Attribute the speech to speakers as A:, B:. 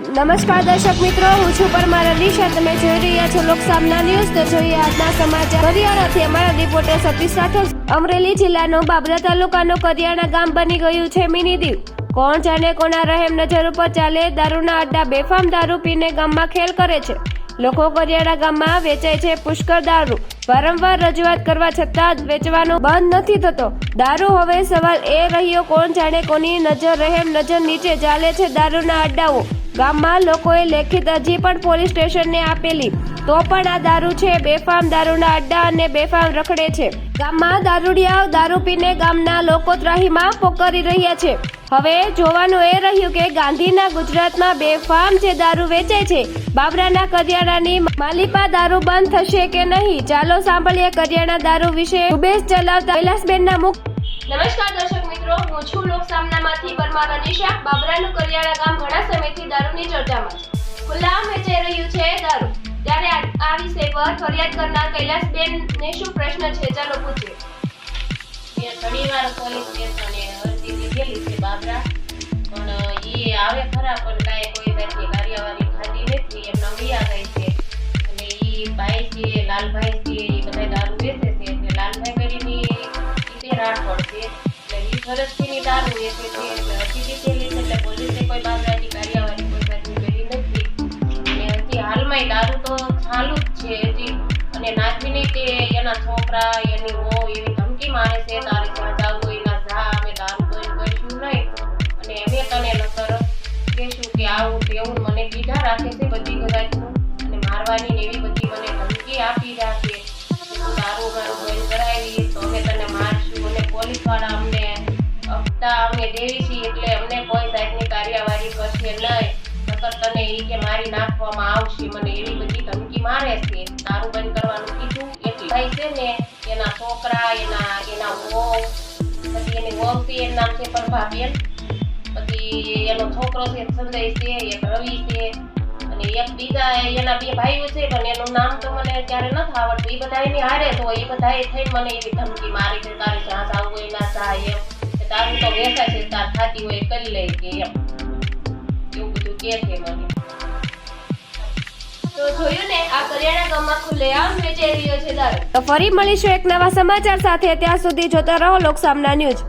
A: નમસ્કાર દર્શક મિત્રો, હું છું પરમાર અલીશા. તમે જોઈ રહ્યા છો લોકસામના ન્યૂઝ. તો જોઈએ આજના સમાચાર. કરિયાણાથી અમારા રિપોર્ટર સતીશ રાઠોડ. અમરેલી જિલ્લાનો બાબરા તાલુકાનો કરિયાણા ગામ બની ગયું છે મિની દીવ. કોણ જાણે કોના રહેમ નજર ઉપર ચાલે દારૂના અડ્ડા બેફામ દારૂ પીને ગામમાં ખેલ કરે છે. લોકો કરિયાણા ગામમાં વેચાય છે પુષ્કળ દારૂ. વારંવાર રજૂઆત કરવા છતાં વેચવાનો બંધ નથી થતો દારૂ. હવે સવાલ એ રહ્યો, કોણ જાણે કોની નજર રહેમ નજર નીચે ચાલે છે દારૂના અડ્ડાઓ. ગામમાં લોકોએ લેખિત અરજી પણ પોલીસ સ્ટેશનને આપેલી, તો પણ આ દારૂ છે બેફામ દારૂના અડ્ડા અને બેફામ રખડે છે. ગામમાં દારૂડિયાઓ દારૂ પીને ગામના લોકો ત્રાહીમામ પોકારી રહ્યા છે. હવે જોવાનું એ રહ્યું કે ગાંધીના ગુજરાતમાં બેફામ જે દારૂ વેચાય છે બાબરાના કરિયાણાની માલિપા દારૂ બંધ થશે કે નહીં. ચાલો સાંભળીએ કરિયાણા દારૂ વિશે ઝુંબેશ ચલાવતા કૈલાસબેનના મુખ. નમસ્કાર દર્શક મિત્રો, હું છું લોકસામનામાંથી પરમાર અલીશા. બાબરાનું કરિયાણા ગામ ઘણા સમયથી દારૂની ચર્ચામાં છે. ખુલ્લામ વેચાઈ રહ્યું છે દારૂ. ત્યારે આ વિષય પર ફરિયાદ કરનાર કૈલાસબેનને શું પ્રશ્ન છે, ચાલો પૂછીએ.
B: ઘણીવાર પોલીસ સ્ટેશને અરજી દીધેલી છે બાબરા, પણ એ આવે ખરા પણ કાંઈ કોઈ જાતની કાર્યવાહી થતી નથી. એમના વિયા ગઈ છે. અને એ ભાઈ છે લાલભાઈ છે, એ બધા દારૂ વેચે છે. એટલે લાલભાઈ કરીને રાઠોડ છે, એટલે 20 વર્ષથી દારૂ વેચે છે. એટલે અરજી દીધેલી છે, એટલે પોલીસે કોઈ બાબરાની કાર્યવાહી કોઈ જાતની કરી નથી. અને હજી હાલમાં દારૂ તો ચાલુ જ છે હજી. અને નાચવીની તે એના છોકરા એની વહુ એવી ધમકી મારે છે, તારે જ્યાં જવું હોય ના જા, અમે દારૂ બંધ કરીશું નહીં. અને અમે તને નકર કહેશું કે આવું તેવું મને કીધા રાખે છે બધી ગજાતનું. અને મારવાની ને એવી બધી મને ધમકી આપી રાખે. દારૂ મારું બંધ કરાવી તો અમે તને મારશું. અને પોલીસ વાળા અમને હપ્તા અમે દેવી છીએ, એટલે અમને કોઈ જાતની કાર્યવાહી કરશે નહીં. નકર તને એ કે મારી નાખવામાં આવશે. મને એવી બધી ધમકી મારે છે. દારૂ બંધ કરવાનું કીધું એટલે ભાઈ છે ને એના છોકરા એના વહુ, પછી એની વહુ છે એનું નામ છે પ્રભાબેન, પછી એનો છોકરો છે સંજય છે, એક રવિ છે, અને એક બીજા એના બે ભાઈઓ છે પણ એનું નામ તો મને ક્યારે નથી આવડતું. એ બધા એની હારે તો એ બધા થઈને મને એવી ધમકી મારી છે, તારે જ્યાં જવું હોય ના જાય એમ, તારું તો વેચાય છે, તાર થતી હોય કરી લે કે એમ, એવું બધું કે છે મને.
A: તો જોયું ને, આ કરિયાણા ગામમાં ખુલ્લેઆમ વેચાઈ રહ્યો છે દારૂ. તો ફરી મળીશું એક નવા સમાચાર સાથે. ત્યાં સુધી જોતા રહો લોકસામના ન્યૂઝ.